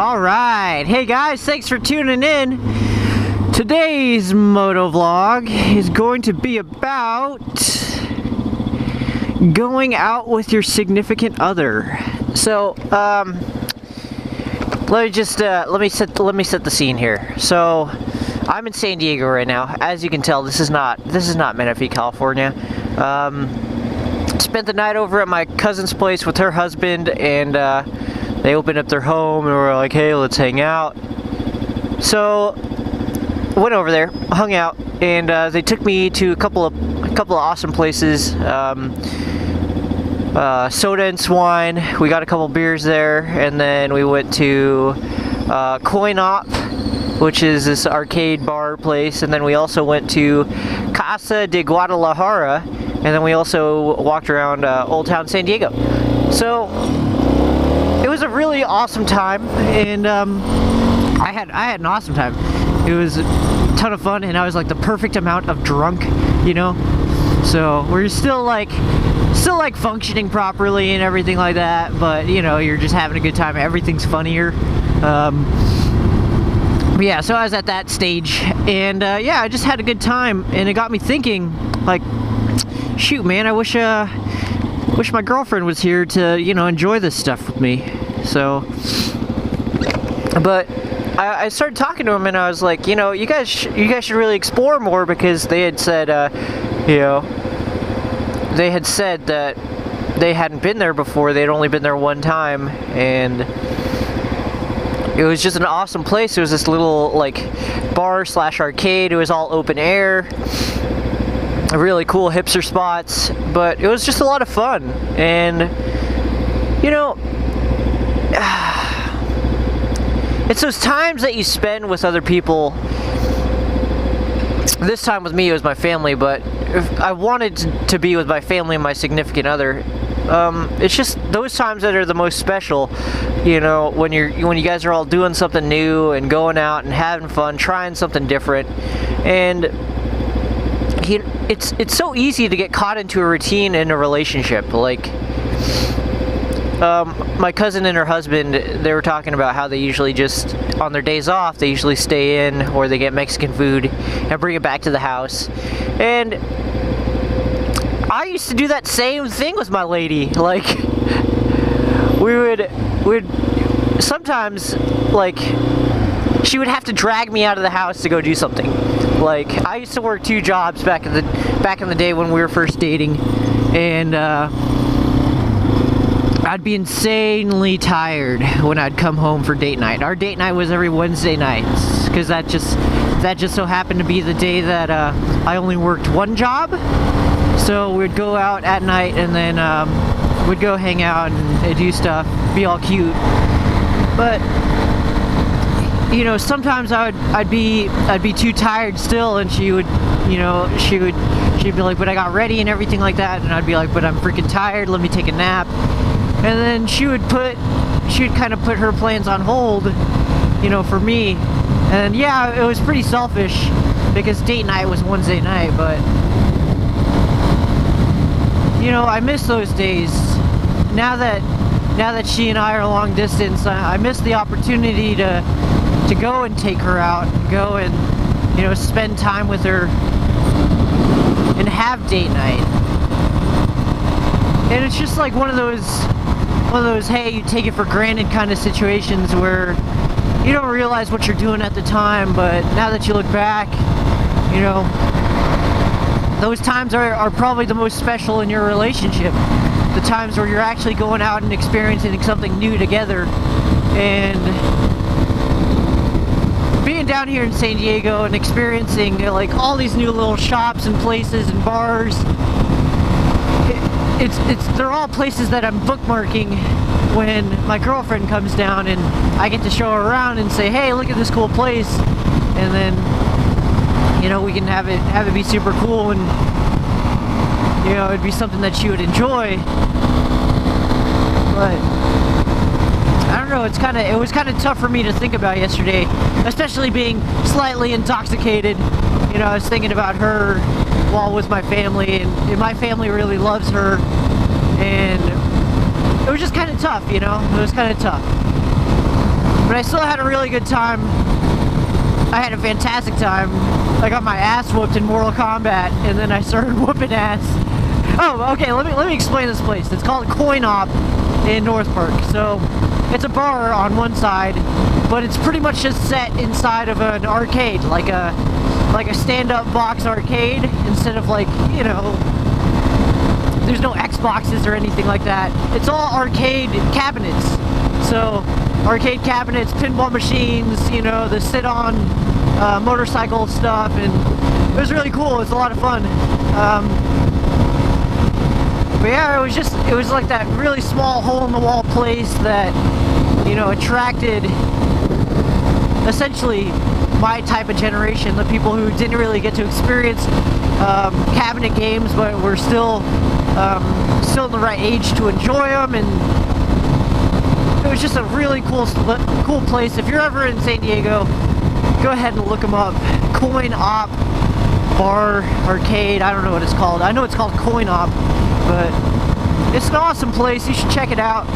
Alright, hey guys, thanks for tuning in. Today's motovlog is going to be about going out with your significant other. So, let me set the scene here. So, I'm in San Diego right now. As you can tell, this is not Menifee, California. Spent the night over at my cousin's place with her husband, and they opened up their home and were like, hey, let's hang out. So went over there, hung out, and they took me to a couple of awesome places. Soda and Swine. We got a couple beers there, and then we went to Coin Op, which is this arcade bar place, and then we also went to Casa de Guadalajara, and then we also walked around Old Town San Diego. So it was a really awesome time, and I had an awesome time. It was a ton of fun, and I was like the perfect amount of drunk, you know. So we're still like functioning properly and everything like that, but you know, you're just having a good time. Everything's funnier. Yeah, so I was at that stage, and yeah, I just had a good time, and it got me thinking, like, shoot, man, I wish my girlfriend was here to, you know, enjoy this stuff with me. So, but I started talking to him, and I was like, you know, you guys should really explore more, because they had said, you know, they had said that they hadn't been there before. They'd only been there one time, and it was just an awesome place. It was this little like bar / arcade. It was all open air, really cool hipster spots, but it was just a lot of fun. And you know, it's those times that you spend with other people. This time with me, it was my family, but if I wanted to be with my family and my significant other, it's just those times that are the most special. You know, when you guys are all doing something new and going out and having fun, trying something different. And it's so easy to get caught into a routine in a relationship. Like, my cousin and her husband, they were talking about how they usually just, on their days off, they usually stay in, or they get Mexican food and bring it back to the house. And I used to do that same thing with my lady. Like, we'd sometimes, like, she would have to drag me out of the house to go do something. Like, I used to work 2 jobs back in the day when we were first dating, and I'd be insanely tired when I'd come home for date night. Our date night was every Wednesday nights, because that just so happened to be the day that I only worked 1 job. So we'd go out at night, and then we'd go hang out and do stuff, be all cute. But you know, sometimes I'd be too tired still, and she would, you know, she'd be like, but I got ready and everything like that, and I'd be like, but I'm freaking tired, let me take a nap. And then she would kind of put her plans on hold, you know, for me. And yeah, it was pretty selfish, because date night was Wednesday night, but you know, I miss those days. Now that she and I are long distance, I miss the opportunity to go and take her out, and go and, you know, spend time with her and have date night. And it's just like one of those hey, you take it for granted kind of situations where you don't realize what you're doing at the time, but now that you look back, you know, those times are probably the most special in your relationship. The times where you're actually going out and experiencing something new together. And being down here in San Diego and experiencing, you know, like all these new little shops and places and bars, they're all places that I'm bookmarking when my girlfriend comes down, and I get to show her around and say, hey, look at this cool place. And then, you know, we can have it be super cool, and you know, it'd be something that she would enjoy. But I don't know, it was kind of tough for me to think about yesterday, especially being slightly intoxicated. You know, I was thinking about her while with my family, and my family really loves her, and it was just kind of tough, you know, it was kind of tough. but I still had a really good time. I had a fantastic time. I got my ass whooped in Mortal Kombat, and then I started whooping ass. Oh, okay, let me explain this place. It's called Coin Op in North Park. So it's a bar on one side, but it's pretty much just set inside of an arcade, like a stand-up box arcade, instead of, like, you know, there's no Xboxes or anything like that. It's all arcade cabinets. So arcade cabinets, pinball machines, you know, the sit-on motorcycle stuff, and it was really cool. It's a lot of fun. But yeah, it was like that really small hole-in-the-wall place that, you know, attracted essentially my type of generation, the people who didn't really get to experience cabinet games, but were still in the right age to enjoy them. And it was just a really cool place. If you're ever in San Diego, go ahead and look them up. Coin Op Bar Arcade. I don't know what it's called. I know it's called Coin Op, but it's an awesome place. You should check it out.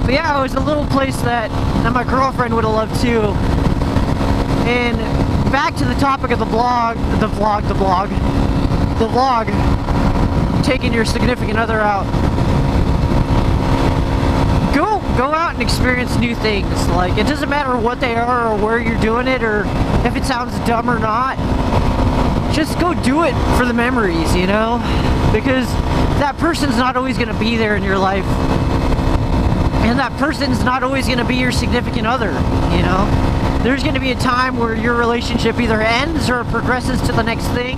But yeah, it was a little place that my girlfriend would have loved too. And back to the topic of the vlog, taking your significant other out. Go out and experience new things. Like, it doesn't matter what they are or where you're doing it or if it sounds dumb or not. Just go do it for the memories, you know? Because that person's not always going to be there in your life. And that person's not always going to be your significant other, you know? There's going to be a time where your relationship either ends or progresses to the next thing.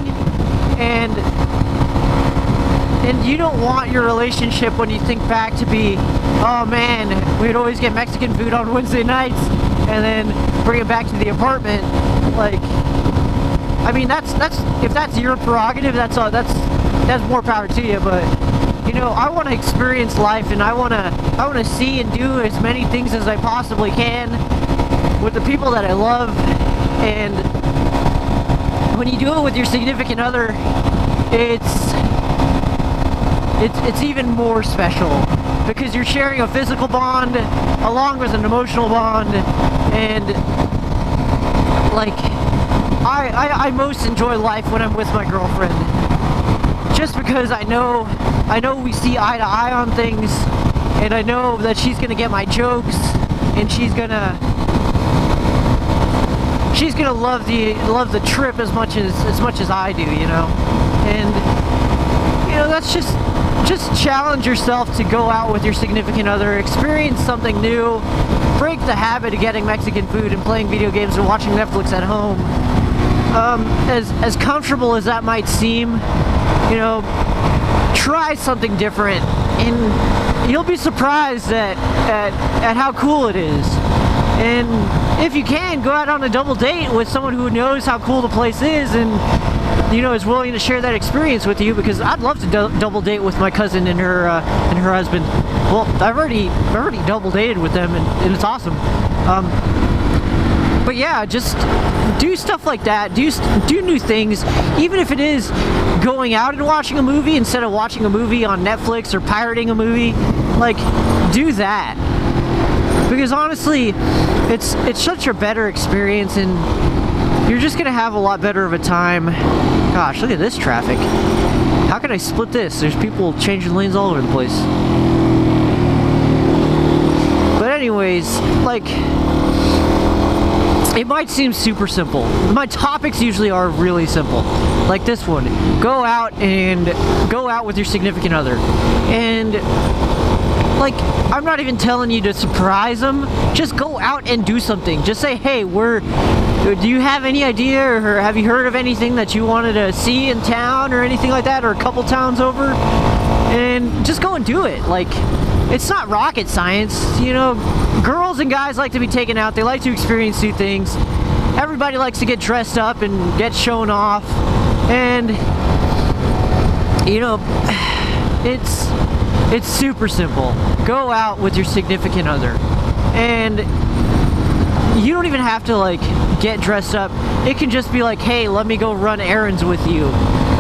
And you don't want your relationship, when you think back, to be, oh man, we'd always get Mexican food on Wednesday nights and then bring it back to the apartment. Like, I mean, that's if that's your prerogative, that's more power to you. But you know, I want to experience life, and I want to see and do as many things as I possibly can with the people that I love. And when you do it with your significant other, it's even more special, because you're sharing a physical bond along with an emotional bond. And like, I most enjoy life when I'm with my girlfriend, just because I know we see eye to eye on things, and I know that she's gonna get my jokes, and she's gonna love the trip as much as I do, you know. And you know, that's just challenge yourself to go out with your significant other, experience something new, break the habit of getting Mexican food and playing video games and watching Netflix at home. As comfortable as that might seem, you know, try something different, and you'll be surprised at how cool it is. And if you can, go out on a double date with someone who knows how cool the place is and, you know, is willing to share that experience with you, because I'd love to double date with my cousin and her husband. Well, I've already double dated with them, and it's awesome. But yeah, just do stuff like that. Do new things, even if it is going out and watching a movie instead of watching a movie on Netflix or pirating a movie. Like, do that, because honestly, it's such a better experience, and you're just gonna have a lot better of a time. Gosh, look at this traffic. How can I split this? There's people changing lanes all over the place. But anyways, like, it might seem super simple. My topics usually are really simple. Like this one. Go out with your significant other. And like, I'm not even telling you to surprise them. Just go out and do something. Just say, hey, do you have any idea, or have you heard of anything that you wanted to see in town or anything like that, or a couple towns over? And just go and do it. Like, it's not rocket science, you know. Girls and guys like to be taken out. They like to experience new things. Everybody likes to get dressed up and get shown off. And, you know, it's super simple. Go out with your significant other. And you don't even have to, like, get dressed up. It can just be like, hey, let me go run errands with you.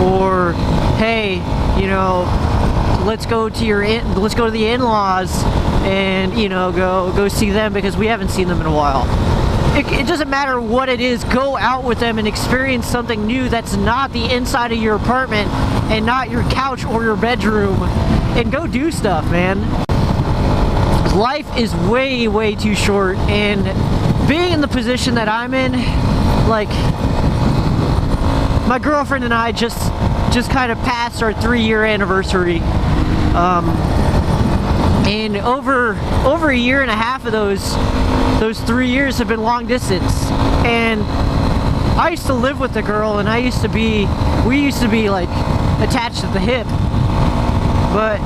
Or, hey, you know, let's go to the in-laws and, you know, go see them because we haven't seen them in a while. It doesn't matter what it is, go out with them and experience something new that's not the inside of your apartment and not your couch or your bedroom, and go do stuff, man. Life is way, way too short, and being in the position that I'm in, like, my girlfriend and I just kind of passed our 3-year anniversary, and over a year and a half of those 3 years have been long distance. And I used to live with the girl, and we used to be like attached at the hip, but,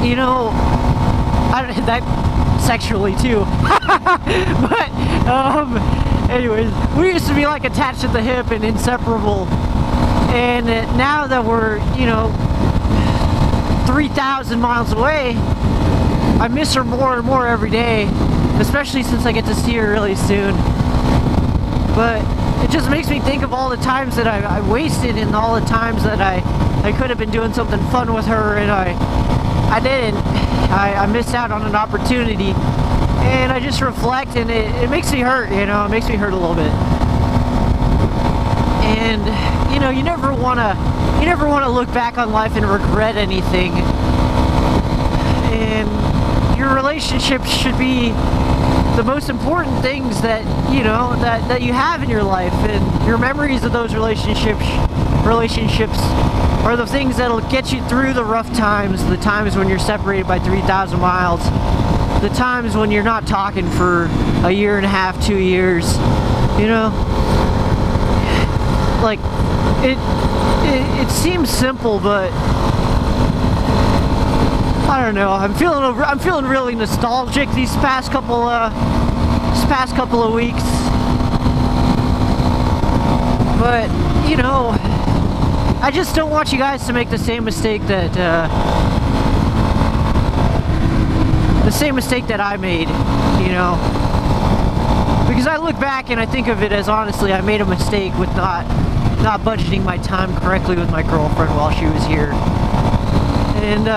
you know, that sexually too. But anyways, we used to be like attached at the hip and inseparable, and now that we're, you know, 3,000 miles away, I miss her more and more every day, especially since I get to see her really soon. But it just makes me think of all the times that I wasted, and all the times that I could have been doing something fun with her, and I didn't. I missed out on an opportunity, and I just reflect, and it makes me hurt, you know, it makes me hurt a little bit. And, you know, you never want to look back on life and regret anything. And your relationships should be the most important things that, you know, that you have in your life, and your memories of those relationships are the things that'll get you through the rough times, the times when you're separated by 3,000 miles, the times when you're not talking for a year and a half, 2 years, you know. Like, it seems simple, but I don't know. I'm feeling really nostalgic these past couple of weeks. But, you know, I just don't want you guys to make the same mistake that I made, you know. Because I look back and I think of it as, honestly, I made a mistake with not budgeting my time correctly with my girlfriend while she was here. And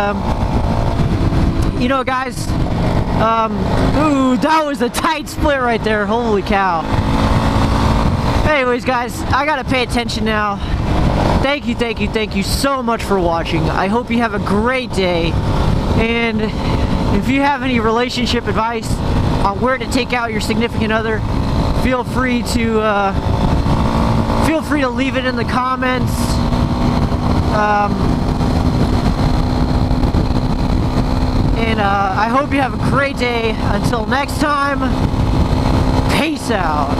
you know, guys, ooh, that was a tight split right there, holy cow. Anyways, guys, I gotta pay attention now. Thank you so much for watching. I hope you have a great day, and if you have any relationship advice on where to take out your significant other, feel free to leave it in the comments. And I hope you have a great day. Until next time, peace out.